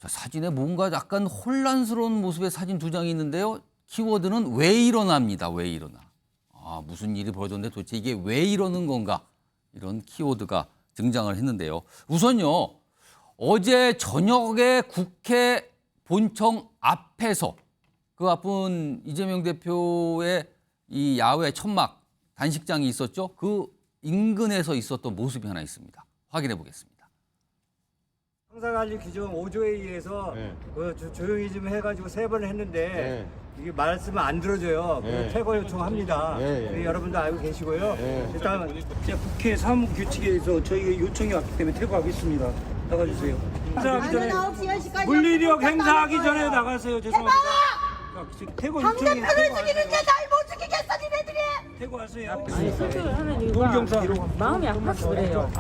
자, 사진에 뭔가 약간 혼란스러운 모습의 사진 두 장이 있는데요. 키워드는 왜 일어납니다. 왜 일어나. 아, 무슨 일이 벌어졌는데 도대체 이게 왜 이러는 건가. 이런 키워드가 등장을 했는데요. 우선요. 어제 저녁에 국회 본청 앞에서 그 앞은 이재명 대표의 이 야외 천막 단식장이 있었죠. 그 인근에서 있었던 모습이 하나 있습니다. 확인해 보겠습니다. 형사관리 규정 5조에 의해서 조용히 좀 해가지고 3번 했는데 이게 말씀을 안 들어줘요. 퇴거 요청합니다. 여러분도 알고 계시고요. 일단 제 국회 사무규칙에서 저희 요청이 왔기 때문에 퇴거하겠습니다. 나가주세요. 행사하기 전에 물리력 행사하기 전에 나가세요. 죄송합니다. 퇴거 요청이 당대표를 죽이는데 날 못 죽이겠어 니네들이. 퇴거하세요. 아니 설득을 하는 이유가 마음이 아파서 그래요.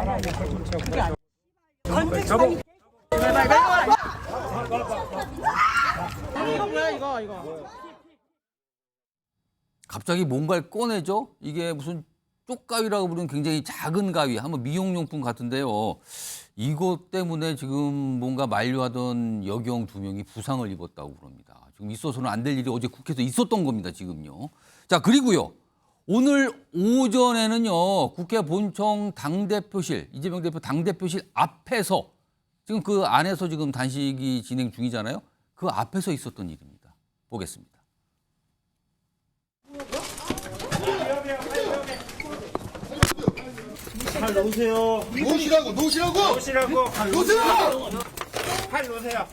갑자기 뭔가를 꺼내죠? 이게 무슨 쪽가위라고 부르는 굉장히 작은 가위, 한번 미용용품 같은데요. 이것 때문에 지금 뭔가 만류하던 여경 2명이 부상을 입었다고 그럽니다. 지금 있어서는 안 될 일이 어제 국회에서 있었던 겁니다, 지금요. 자, 그리고요. 오늘 오전에는요, 국회 본청 당대표실, 이재명 대표 당대표실 앞에서 지금 그 안에서 지금 단식이 진행 중이잖아요. 그 앞에서 있었던 일입니다. 보겠습니다. 팔 놓으세요. 놓으시라고. 놓으시라고. 놓으세요. 팔 놓으세요.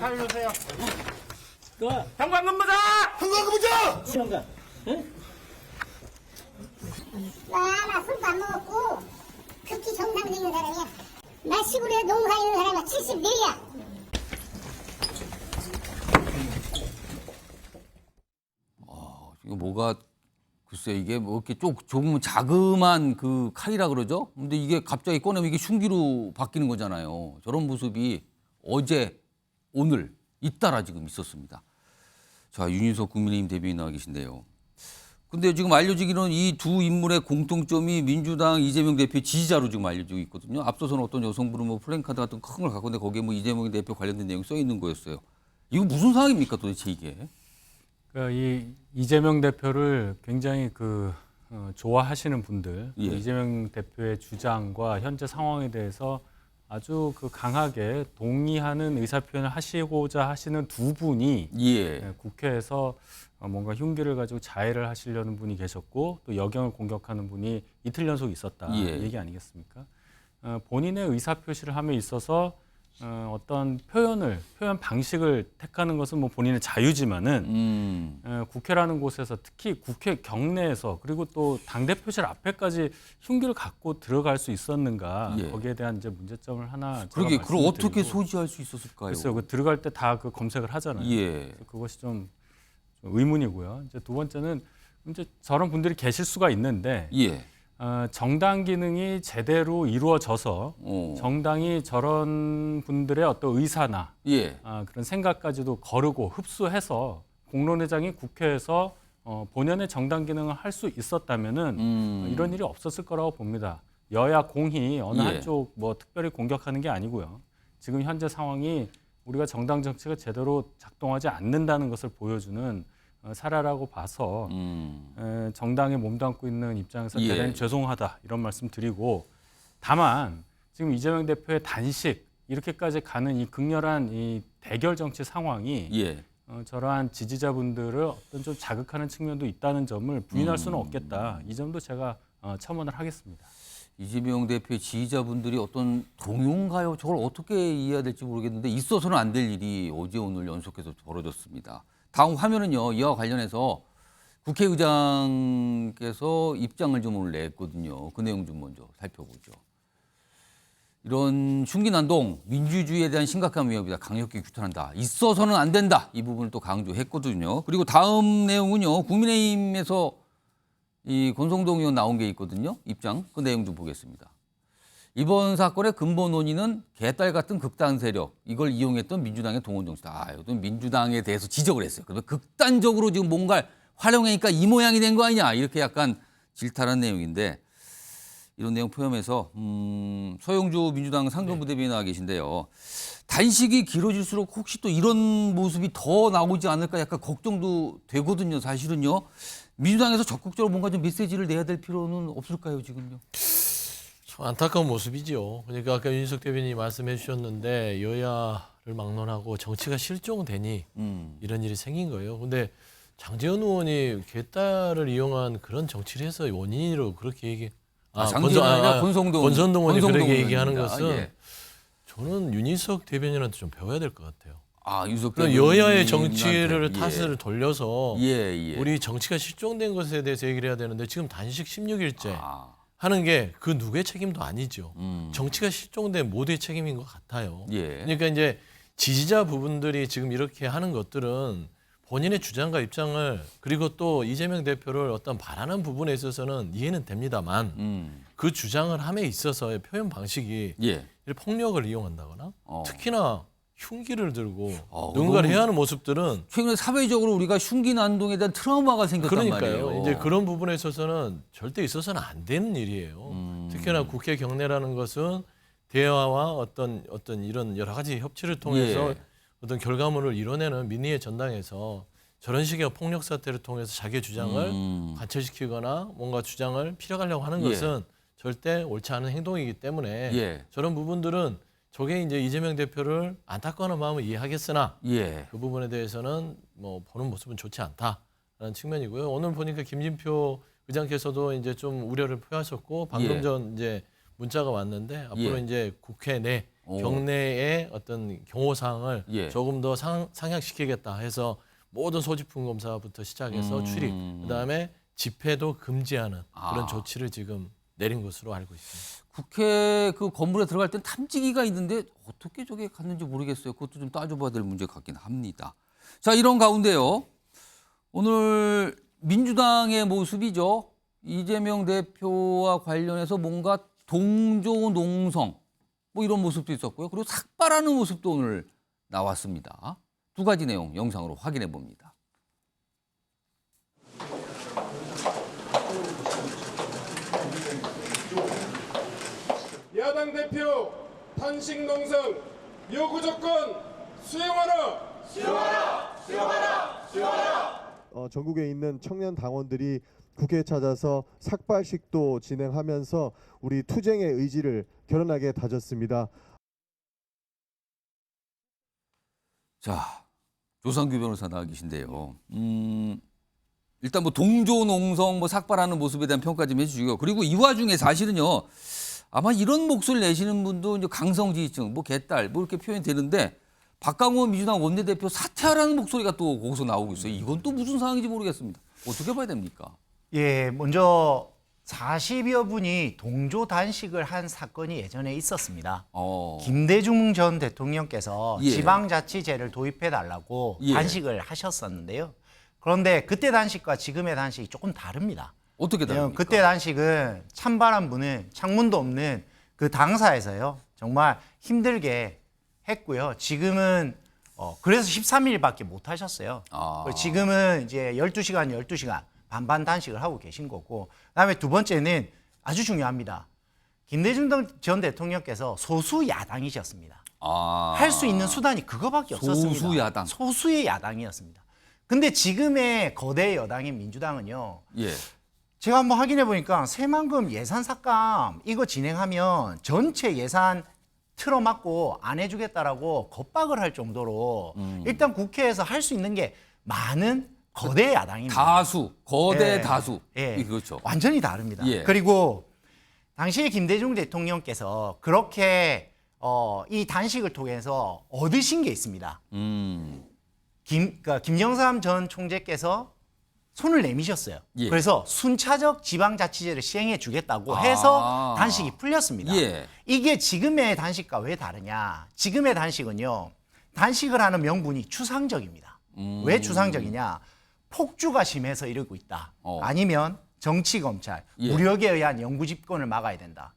팔 놓으세요. 형광근무자! 한국보자. 나 술도 안 먹었고 극히 정상적인 사람이야. 나 시골에 농사 있는 사람이야. 74야. 이거 뭐가 글쎄 이게 뭐 이렇게 조금 자그만 그 칼이라 그러죠. 근데 이게 갑자기 꺼내면 이게 흉기로 바뀌는 거잖아요. 저런 모습이 어제, 오늘 잇따라 지금 있었습니다. 자, 윤희석 국민의힘 대변인 나와 계신데요. 근데 지금 알려지기로는 이 두 인물의 공통점이 민주당 이재명 대표 지지자로 지금 알려지고 있거든요. 앞서서는 어떤 여성분은 뭐 플랜카드 같은 큰 걸 갖고 있는데 거기에 뭐 이재명 대표 관련된 내용이 써 있는 거였어요. 이거 무슨 상황입니까 도대체 이게? 이 이재명 대표를 굉장히 좋아하시는 분들, 예. 이재명 대표의 주장과 현재 상황에 대해서 아주 강하게 동의하는 의사표현을 하시고자 하시는 두 분이 예. 국회에서 뭔가 흉기를 가지고 자해를 하시려는 분이 계셨고 또 여경을 공격하는 분이 이틀 연속 있었다 예. 얘기 아니겠습니까? 본인의 의사표시를 함에 있어서 어떤 표현 방식을 택하는 것은 뭐 본인의 자유지만은 국회라는 곳에서 특히 국회 경내에서 그리고 또 당대표실 앞에까지 흉기를 갖고 들어갈 수 있었는가 예. 거기에 대한 이제 문제점을 하나 그러게 제가 그걸 어떻게 말씀드리고 소지할 수 있었을까요? 글쎄요, 들어갈 때 다 검색을 하잖아요. 예. 그래서 그것이 좀 의문이고요. 이제 두 번째는 이제 저런 분들이 계실 수가 있는데 예. 정당 기능이 제대로 이루어져서 정당이 저런 분들의 어떤 의사나 예. 그런 생각까지도 거르고 흡수해서 공론회장이 국회에서 본연의 정당 기능을 할 수 있었다면은 이런 일이 없었을 거라고 봅니다. 여야 공히 어느 예. 한쪽 뭐 특별히 공격하는 게 아니고요. 지금 현재 상황이 우리가 정당 정치가 제대로 작동하지 않는다는 것을 보여주는 사례라고 봐서 정당에 몸담고 있는 입장에서 예. 대단히 죄송하다 이런 말씀 드리고 다만 지금 이재명 대표의 단식 이렇게까지 가는 이 극렬한 이 대결 정치 상황이 예. 저러한 지지자분들을 어떤 좀 자극하는 측면도 있다는 점을 부인할 수는 없겠다. 이 점도 제가 첨언을 하겠습니다. 이재명 대표의 지지자분들이 어떤 동요인가요? 저걸 어떻게 이해해야 될지 모르겠는데 있어서는 안 될 일이 어제 오늘 연속해서 벌어졌습니다. 다음 화면은요. 이와 관련해서 국회의장께서 입장을 좀 오늘 냈거든요. 그 내용 좀 먼저 살펴보죠. 이런 흉기난동, 민주주의에 대한 심각한 위협이다. 강력히 규탄한다. 있어서는 안 된다. 이 부분을 또 강조했거든요. 그리고 다음 내용은요. 국민의힘에서 이 권성동 의원 나온 게 있거든요. 입장. 그 내용 좀 보겠습니다. 이번 사건의 근본 원인은 개딸 같은 극단 세력, 이걸 이용했던 민주당의 동원 정치다. 이것도 민주당에 대해서 지적을 했어요. 그러면 극단적으로 지금 뭔가를 활용하니까 이 모양이 된 거 아니냐. 이렇게 약간 질타한 내용인데 이런 내용 포함해서 서영주 민주당 상정부대변인 나와 계신데요. 단식이 길어질수록 혹시 또 이런 모습이 더 나오지 않을까 약간 걱정도 되거든요. 사실은요. 민주당에서 적극적으로 뭔가 좀 메시지를 내야 될 필요는 없을까요, 지금요? 참 안타까운 모습이죠. 그러니까 아까 윤희석 대변인이 말씀해 주셨는데 여야를 막론하고 정치가 실종되니 이런 일이 생긴 거예요. 근데 장제원 의원이 개딸을 이용한 그런 정치를 해서 원인으로 그렇게 얘기. 장제원이 아니라 권성동 의원이 그렇게 의원입니다. 얘기하는 것은 예. 저는 윤희석 대변인한테 좀 배워야 될 것 같아요. 유석 그런 대변인한테. 여야의 정치를 탓을 돌려서 예. 우리 정치가 실종된 것에 대해서 얘기를 해야 되는데 지금 단식 16일째 아. 하는 게 그 누구의 책임도 아니죠. 정치가 실종된 모두의 책임인 것 같아요. 예. 그러니까 이제 지지자 부분들이 지금 이렇게 하는 것들은 본인의 주장과 입장을 그리고 또 이재명 대표를 어떤 바라는 부분에 있어서는 이해는 됩니다만 그 주장을 함에 있어서의 표현 방식이 예. 폭력을 이용한다거나 특히나 흉기를 들고 아, 누군가를 해하는 모습들은 최근에 사회적으로 우리가 흉기 난동에 대한 트라우마가 생겼단 그러니까요. 말이에요. 이제 그런 부분에 있어서는 절대 있어서는 안 되는 일이에요. 특히나 국회 경내라는 것은 대화와 어떤 이런 여러 가지 협치를 통해서 예. 어떤 결과물을 이뤄내는 민의의 전당에서 저런 식의 폭력 사태를 통해서 자기의 주장을 관철시키거나 뭔가 주장을 피력하려고 하는 예. 것은 절대 옳지 않은 행동이기 때문에 예. 저런 부분들은 저게 이제 이재명 대표를 안타까워하는 마음을 이해하겠으나 예. 그 부분에 대해서는 뭐 보는 모습은 좋지 않다라는 측면이고요. 오늘 보니까 김진표 의장께서도 이제 좀 우려를 표하셨고 방금 예. 전 이제 문자가 왔는데 앞으로 예. 이제 국회 내 오. 경내의 어떤 경호 사항을 예. 조금 더 상향시키겠다 해서 모든 소지품 검사부터 시작해서 출입 그다음에 집회도 금지하는 그런 조치를 지금 내린 것으로 알고 있습니다. 국회 그 건물에 들어갈 땐 탐지기가 있는데 어떻게 저게 갔는지 모르겠어요. 그것도 좀 따져봐야 될 문제 같긴 합니다. 자, 이런 가운데요. 오늘 민주당의 모습이죠. 이재명 대표와 관련해서 뭔가 동조 농성 뭐 이런 모습도 있었고요. 그리고 삭발하는 모습도 오늘 나왔습니다. 두 가지 내용 영상으로 확인해 봅니다. 야당 대표 단식 농성 요구 조건 수용하라. 전국에 있는 청년 당원들이 국회에 찾아서 삭발식도 진행하면서 우리 투쟁의 의지를 결연하게 다졌습니다. 자, 조상규 변호사 나와 계신데요. 일단 뭐 동조 농성 뭐 삭발하는 모습에 대한 평가 좀 해주시고요. 그리고 이 와중에 사실은요. 아마 이런 목소리 내시는 분도 이제 강성지지층, 뭐 개딸, 뭐 이렇게 표현이 되는데 박강원 민주당 원내대표 사퇴하라는 목소리가 또 거기서 나오고 있어요. 이건 또 무슨 상황인지 모르겠습니다. 어떻게 봐야 됩니까? 예, 먼저 40여 분이 동조 단식을 한 사건이 예전에 있었습니다. 김대중 전 대통령께서 예. 지방자치제를 도입해달라고 예. 단식을 하셨었는데요. 그런데 그때 단식과 지금의 단식이 조금 다릅니다. 어떻게 다릅니까? 그때 단식은 찬바람 부는 창문도 없는 그 당사에서요. 정말 힘들게 했고요. 지금은 그래서 13일밖에 못 하셨어요. 지금은 이제 12시간 반반 단식을 하고 계신 거고 그다음에 두 번째는 아주 중요합니다. 김대중 전 대통령께서 소수 야당이셨습니다. 할 수 있는 수단이 그거밖에 없었습니다. 소수 야당. 소수의 야당이었습니다. 근데 지금의 거대 여당인 민주당은요. 예. 제가 한번 확인해 보니까 새만금 예산 삭감 이거 진행하면 전체 예산 틀어막고 안 해주겠다라고 겁박을 할 정도로 일단 국회에서 할 수 있는 게 많은 거대 야당입니다. 다수, 거대 예. 다수. 예. 그렇죠. 완전히 다릅니다. 예. 그리고 당시에 김대중 대통령께서 그렇게 이 단식을 통해서 얻으신 게 있습니다. 김영삼 전 총재께서 손을 내미셨어요. 예. 그래서 순차적 지방자치제를 시행해 주겠다고 해서 단식이 풀렸습니다. 예. 이게 지금의 단식과 왜 다르냐? 지금의 단식은요. 단식을 하는 명분이 추상적입니다. 왜 추상적이냐? 폭주가 심해서 이러고 있다. 아니면 정치 검찰, 예. 무력에 의한 영구 집권을 막아야 된다.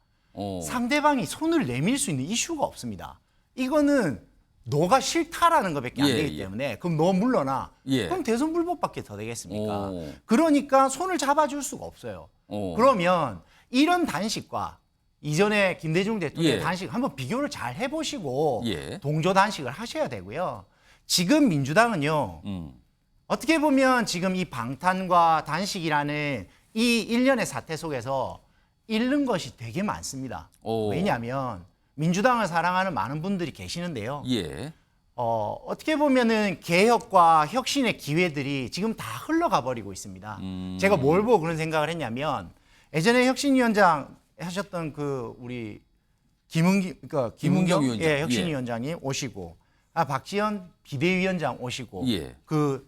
상대방이 손을 내밀 수 있는 이슈가 없습니다. 이거는 너가 싫다라는 것밖에 안 예, 되기 예. 때문에 그럼 너 물러나. 예. 그럼 대선 불법밖에 더 되겠습니까? 그러니까 손을 잡아줄 수가 없어요. 그러면 이런 단식과 이전에 김대중 대통령의 예. 단식 한번 비교를 잘 해보시고 예. 동조 단식을 하셔야 되고요. 지금 민주당은요. 어떻게 보면 지금 이 방탄과 단식이라는 이 일련의 사태 속에서 잃는 것이 되게 많습니다. 오. 왜냐하면 민주당을 사랑하는 많은 분들이 계시는데요. 예. 어떻게 보면은 개혁과 혁신의 기회들이 지금 다 흘러가 버리고 있습니다. 제가 뭘 보고 그런 생각을 했냐면 예전에 혁신위원장 하셨던 그 우리 김은경 위원장. 예, 혁신위원장님 오시고 박지원 비대위원장 오시고 예. 그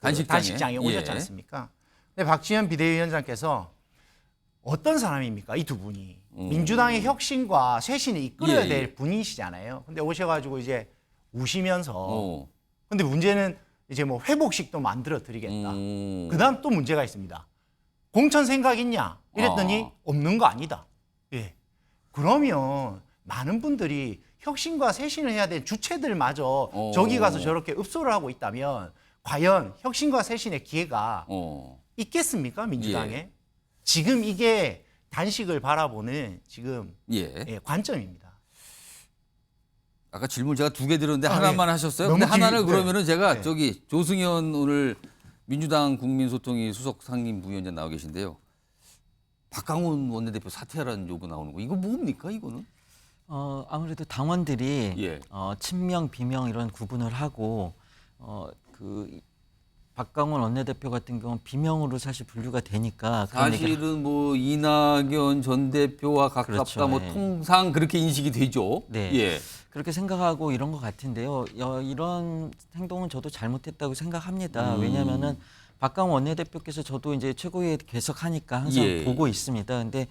단식장에 오셨지 예. 않습니까? 근데 박지원 비대위원장께서 어떤 사람입니까? 이 두 분이 민주당의 혁신과 쇄신을 이끌어야 예, 예. 될 분이시잖아요. 근데 오셔가지고 이제 우시면서 근데 문제는 이제 뭐 회복식도 만들어 드리겠다. 그다음 또 문제가 있습니다. 공천 생각 있냐? 이랬더니 없는 거 아니다. 예. 그러면 많은 분들이 혁신과 쇄신을 해야 될 주체들마저 저기 가서 저렇게 읍소를 하고 있다면 과연 혁신과 쇄신의 기회가 있겠습니까? 민주당에? 예. 지금 이게 단식을 바라보는 지금 예. 관점입니다. 아까 질문 제가 2개 드렸는데 하나만 네. 하셨어요. 너무 근데 하나를 네. 그러면은 제가 네. 저기 조승현 오늘 민주당 국민소통위 수석 상임 부위원장 나와 계신데요. 박강원 원내대표 사퇴하라는 요구 나오는 거. 이거 뭡니까 이거는? 아무래도 당원들이 예. 친명, 비명 이런 구분을 하고 그 박강원 원내대표 같은 경우는 비명으로 사실 분류가 되니까 그런 얘기를 사실은 뭐 이낙연 전 대표와 가깝다 그렇죠, 뭐 예. 통상 그렇게 인식이 되죠. 네. 예. 그렇게 생각하고 이런 것 같은데요. 이런 행동은 저도 잘못했다고 생각합니다. 왜냐하면은 박강원 원내대표께서 저도 이제 최고위에 계속하니까 항상 예. 보고 있습니다. 근데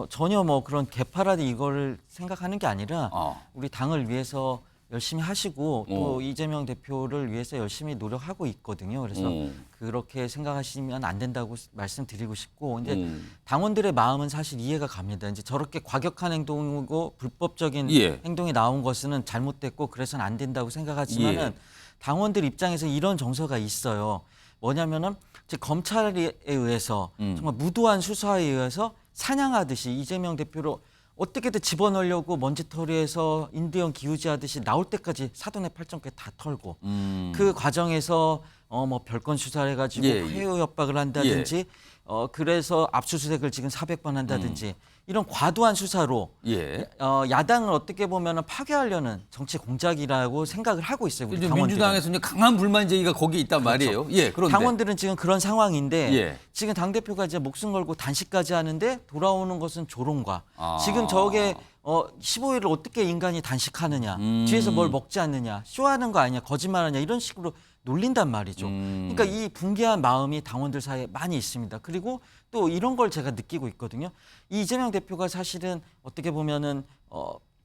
전혀 뭐 그런 개파라든 이거를 생각하는 게 아니라 우리 당을 위해서 열심히 하시고 또 이재명 대표를 위해서 열심히 노력하고 있거든요. 그래서 그렇게 생각하시면 안 된다고 말씀드리고 싶고, 근데 당원들의 마음은 사실 이해가 갑니다. 이제 저렇게 과격한 행동이고 불법적인 예. 행동이 나온 것은 잘못됐고 그래서는 안 된다고 생각하지만은 예. 당원들 입장에서 이런 정서가 있어요. 뭐냐면은 검찰에 의해서 정말 무도한 수사에 의해서 사냥하듯이 이재명 대표를 어떻게든 집어넣으려고 먼지털이에서 인두형 기우제하듯이 나올 때까지 사돈의 팔짱까지 다 털고 그 과정에서 뭐 별건 수사를 해가지고 예, 예. 회유 협박을 한다든지 그래서 압수수색을 지금 400번 한다든지 이런 과도한 수사로 예. 야당을 어떻게 보면 파괴하려는 정치 공작이라고 생각을 하고 있어요. 우리 이제 당원들은. 민주당에서 이제 강한 불만 제기가 거기에 있단 말이에요. 예, 그런데 당원들은 지금 그런 상황인데 예. 지금 당대표가 이제 목숨 걸고 단식까지 하는데 돌아오는 것은 조롱과 지금 저게 15일을 어떻게 인간이 단식하느냐 뒤에서 뭘 먹지 않느냐 쇼하는 거 아니냐 거짓말하냐 이런 식으로 놀린단 말이죠. 그러니까 이 분개한 마음이 당원들 사이에 많이 있습니다. 그리고 또 이런 걸 제가 느끼고 있거든요. 이재명 대표가 사실은 어떻게 보면은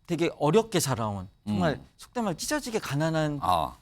되게 어렵게 살아온 정말 속된 말 찢어지게 가난한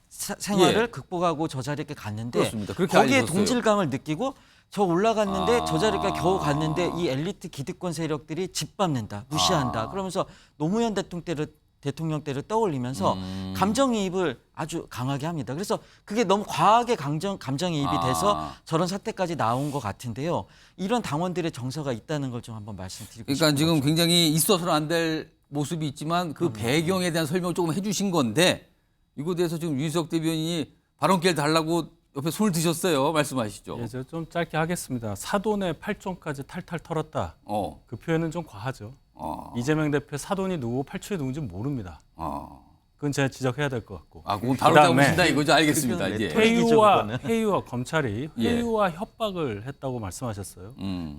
생활을 예. 극복하고 저 자리에 갔는데 그렇습니다. 그렇게 거기에 알려졌어요. 동질감을 느끼고 저 올라갔는데 저 자리까지 겨우 갔는데 이 엘리트 기득권 세력들이 짓밟는다, 무시한다. 그러면서 노무현 대통령 때를 떠올리면서 감정이입을 아주 강하게 합니다. 그래서 그게 너무 과하게 감정이입이 돼서 저런 사태까지 나온 것 같은데요. 이런 당원들의 정서가 있다는 걸 좀 한번 말씀드리고 그러니까 싶은 지금 거죠. 굉장히 있어서는 안 될 모습이 있지만 그 배경에 대한 설명을 조금 해주신 건데 이거에 대해서 지금 윤석 대변인이 발언 기회를 달라고 옆에 손을 드셨어요. 말씀하시죠. 예, 제가 좀 짧게 하겠습니다. 사돈의 팔종까지 탈탈 털었다. 그 표현은 좀 과하죠. 이재명 대표 사돈이 누구고 팔촌이 누군지 모릅니다. 그건 제가 지적해야 될 것 같고. 그건 바로 그다음에 잡으신다 이거죠. 알겠습니다. 이제. 회유와 검찰이 예. 회유와 협박을 했다고 말씀하셨어요.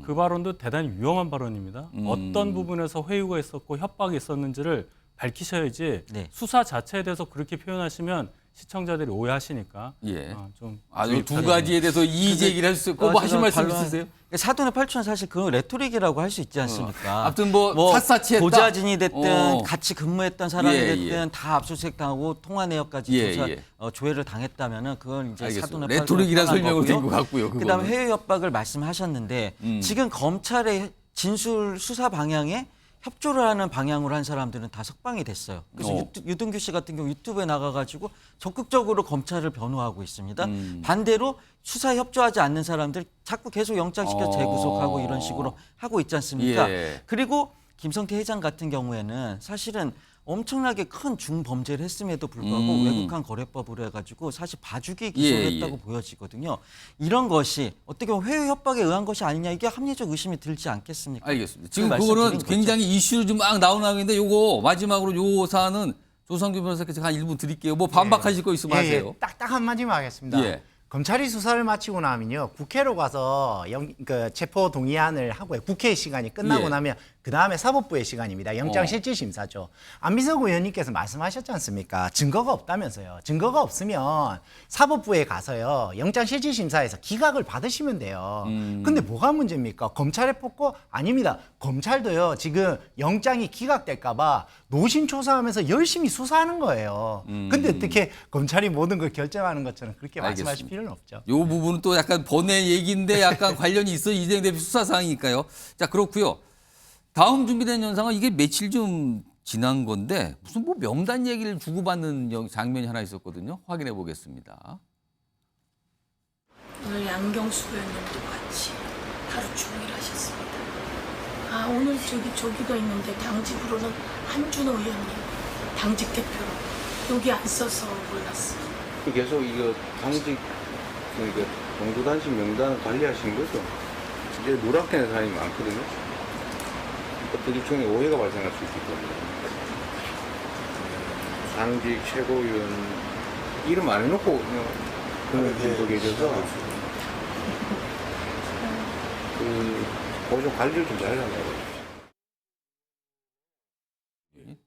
그 발언도 대단히 위험한 발언입니다. 어떤 부분에서 회유가 있었고 협박이 있었는지를 밝히셔야지 네. 수사 자체에 대해서 그렇게 표현하시면 시청자들이 오해하시니까 예. 좀 두 가지에 대해서 이의 제기를 할 수 있고 뭐 하실 말씀 있으세요? 사돈의 팔촌은 사실 그건 레토릭이라고 할 수 있지 않습니까? 아무튼 뭐 샅샅이 했다. 보좌진이 됐든 같이 근무했던 사람이 예, 됐든 예. 다 압수수색 당하고 통화 내역까지 예, 조사, 예. 조회를 당했다면은 그건 이제 알겠어요. 사돈의 레토릭이라는 설명을 된 것 같고요. 그다음에 회유 협박을 말씀하셨는데 지금 검찰의 진술 수사 방향에 협조를 하는 방향으로 한 사람들은 다 석방이 됐어요. 그래서 유동규 씨 같은 경우 유튜브에 나가가지고 적극적으로 검찰을 변호하고 있습니다. 반대로 수사에 협조하지 않는 사람들 자꾸 계속 영장시켜 재구속하고 이런 식으로 하고 있지 않습니까? 예. 그리고 김성태 회장 같은 경우에는 사실은 엄청나게 큰 중범죄를 했음에도 불구하고 외국한 거래법으로 해가지고 사실 봐주기 기소했다고 보여지거든요. 이런 것이 어떻게 보면 회유 협박에 의한 것이 아니냐 이게 합리적 의심이 들지 않겠습니까? 알겠습니다. 지금 그거는 굉장히 이슈로 좀 막 나오는 상황인데 요거 마지막으로 요 사안은 조상규 변호사께서 한 1분 드릴게요. 뭐 반박하실 거 있으면 하세요. 딱 한마디만 하겠습니다. 예. 검찰이 수사를 마치고 나면요. 국회로 가서 체포 동의안을 하고요. 국회의 시간이 끝나고 예. 나면 그다음에 사법부의 시간입니다. 영장실질심사죠. 안민석 의원님께서 말씀하셨지 않습니까? 증거가 없다면서요. 증거가 없으면 사법부에 가서요. 영장실질심사에서 기각을 받으시면 돼요. 근데 뭐가 문제입니까? 검찰에 뽑고 아닙니다. 검찰도요. 지금 영장이 기각될까 봐 노심초사하면서 열심히 수사하는 거예요. 근데 어떻게 검찰이 모든 걸 결정하는 것처럼 그렇게 말씀하실 필요는 없죠. 요 부분은 또 약간 번외 얘기인데 약간 관련이 있어 이재명 대표 수사 사항이니까요. 자, 그렇고요. 다음 준비된 영상은 이게 며칠 좀 지난 건데 무슨 뭐 명단 얘기를 주고받는 장면이 하나 있었거든요. 확인해 보겠습니다. 오늘 양경수 의원님도 같이 하루 종일 하셨습니다. 아, 오늘 저기도 있는데 당직으로는 한준호 의원님 당직 대표로 여기 안 써서 몰랐어요. 계속 이거 당직 그러니까 동부단식 명단 관리하시는 거죠? 이제 누락되는 사람이 많거든요. 어떤 일종의 오해가 발생할 수 있기 때문에 당직 최고위원 이름 안 해놓고 그냥 그런 분도 계셔서 좀 관리를 좀 잘해달라고.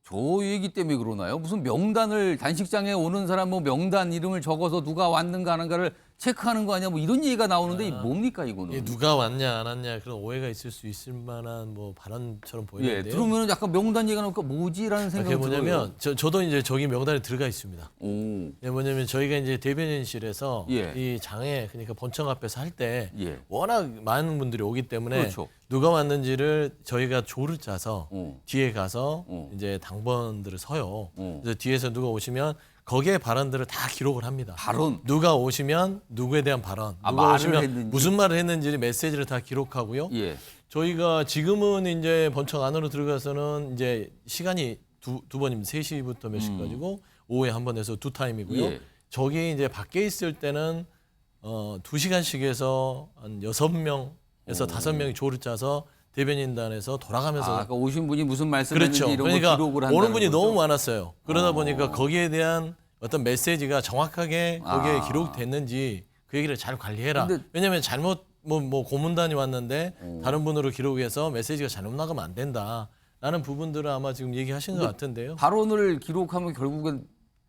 저 얘기 때문에 그러나요? 무슨 명단을 단식장에 오는 사람 뭐 명단 이름을 적어서 누가 왔는가 안 한가를 체크하는 거 아니야? 뭐 이런 얘기가 나오는데 뭡니까 이거는? 누가 왔냐 안 왔냐 그런 오해가 있을 수 있을 만한 뭐 발언처럼 보이는데요. 예, 들으면 약간 명단 얘기가 나오니까 뭐지라는 생각이 그게 뭐냐면 저도 이제 저기 명단에 들어가 있습니다. 오. 뭐냐면 저희가 이제 대변인실에서 예. 이 장애 그러니까 본청 앞에서 할 때 예. 워낙 많은 분들이 오기 때문에 그렇죠. 누가 왔는지를 저희가 조를 짜서 뒤에 가서 이제 당번들을 서요. 그래서 뒤에서 누가 오시면 거기에 발언들을 다 기록을 합니다. 발언? 누가 오시면 누구에 대한 발언, 누가 오시면 무슨 말을 했는지 메시지를 다 기록하고요. 예. 저희가 지금은 이제 본청 안으로 들어가서는 이제 시간이 두 번입니다. 3시부터 몇 시까지고 오후에 한 번 해서 2타임이고요. 예. 저기 이제 밖에 있을 때는 2시간씩 해서 한 6명에서 5명이 조를 짜서 대변인단에서 돌아가면서 아까 오신 분이 무슨 말씀했는지 그렇죠. 이런 그러니까 거 기록을 한다는 오는 분이 거죠? 너무 많았어요. 그러다 보니까 거기에 대한 어떤 메시지가 정확하게 거기에 기록됐는지 그 얘기를 잘 관리해라. 왜냐하면 잘못 뭐 고문단이 왔는데 다른 분으로 기록해서 메시지가 잘못 나가면 안 된다라는 부분들을 아마 지금 얘기하신 것 같은데요. 발언을 기록하면 결국은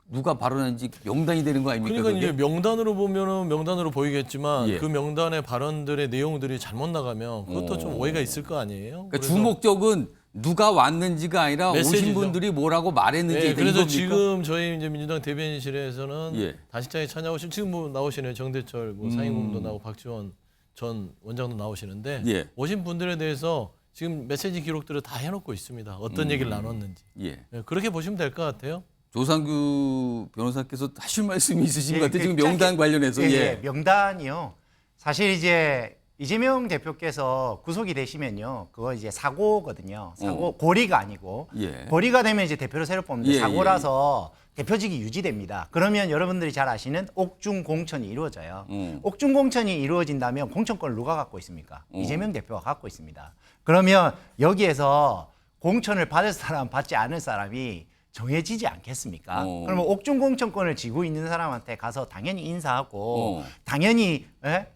누가 발언했는지 명단이 되는 거 아닙니까? 그러니까 그게? 이제 명단으로 보면은 명단으로 보이겠지만 예. 그 명단의 발언들의 내용들이 잘못 나가면 그것도 좀 오해가 있을 거 아니에요. 그러니까 주목적은 누가 왔는지가 아니라 메시지죠. 오신 분들이 뭐라고 말했는지. 네, 그래서 지금 저희 이제 민주당 대변인실에서는 예. 단식장에 찾아오신 지금 뭐 나오시네요. 정대철 뭐 상임고문도 나오고 박지원 전 원장도 나오시는데 예. 오신 분들에 대해서 지금 메시지 기록들을 다 해놓고 있습니다. 어떤 얘기를 나눴는지. 예. 네, 그렇게 보시면 될 것 같아요. 조상규 변호사께서 하실 말씀이 있으신 예, 것 같아요. 지금 짧게- 명단 관련해서. 예, 명단이요. 사실 이제 이재명 대표께서 구속이 되시면요, 그거 이제 사고거든요. 고리가 아니고 예. 고리가 되면 이제 대표를 새로 뽑는데 예, 사고라서 대표직이 유지됩니다. 그러면 여러분들이 잘 아시는 옥중 공천이 이루어져요. 옥중 공천이 이루어진다면 공천권을 누가 갖고 있습니까? 이재명 대표가 갖고 있습니다. 그러면 여기에서 공천을 받을 사람, 받지 않을 사람이 정해지지 않겠습니까? 그러면 옥중 공천권을 쥐고 있는 사람한테 가서 당연히 인사하고 당연히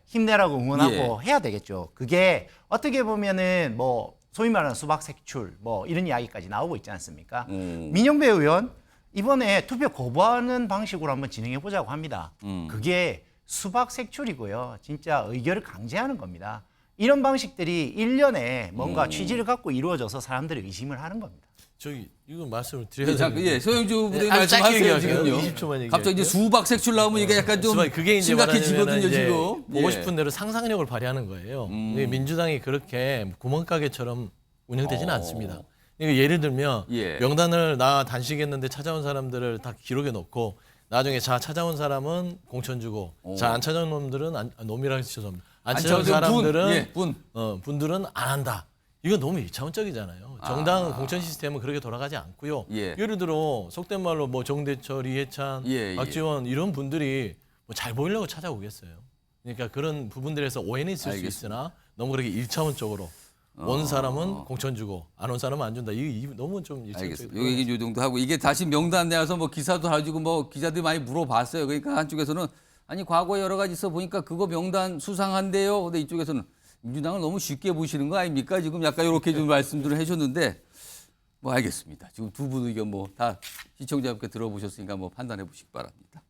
힘내라고 응원하고 해야 되겠죠. 그게 어떻게 보면은 뭐 소위 말하는 수박 색출 뭐 이런 이야기까지 나오고 있지 않습니까? 민영배 의원 이번에 투표 거부하는 방식으로 한번 진행해 보자고 합니다. 그게 수박 색출이고요. 진짜 의결을 강제하는 겁니다. 이런 방식들이 1년에 뭔가 취지를 갖고 이루어져서 사람들이 의심을 하는 겁니다. 저기 이건 말씀을 드려야 되는데. 예, 소영주 부대님 아주 짧게 말씀하세요 얘기할게요. 지금요. 20초만 얘기할게요. 갑자기 이제 수박 색출 나오면 이게 약간 좀 그게 이제 심각해지거든요 말하자면 이제 지금. 보고 예. 싶은 대로 상상력을 발휘하는 거예요. 민주당이 그렇게 구멍가게처럼 운영되지는 않습니다. 그러니까 예를 들면 예. 명단을 나 단식했는데 찾아온 사람들을 다 기록에 넣고 나중에 자 찾아온 사람은 공천 주고 자 안 찾아온 놈들은 놈이라고 죄송합니다. 안 찾아온 사람들은 분들은 안 한다. 이건 너무 일차원적이잖아요. 정당 공천 시스템은 그렇게 돌아가지 않고요. 예를 들어 속된 말로 뭐 정대철, 이해찬, 박지원 이런 분들이 뭐 잘 보이려고 찾아오겠어요. 그러니까 그런 부분들에서 오해는 있을 수 있으나 너무 그렇게 일차원적으로 온 사람은 공천 주고 안 온 사람은 안 준다. 이 너무 좀 알겠습니다. 요 얘기 요 정도 하고 이게 다시 명단 내와서 뭐 기사도 가지고 뭐 기자들이 많이 물어봤어요. 그러니까 한쪽에서는 아니 과거에 여러 가지 있어 보니까 그거 명단 수상한데요. 근데 이쪽에서는 민주당을 너무 쉽게 보시는 거 아닙니까? 지금 약간 이렇게 좀 말씀들을 해줬는데 뭐 알겠습니다. 지금 두 분 의견 뭐 다 시청자분께 들어보셨으니까 뭐 판단해 보시기 바랍니다.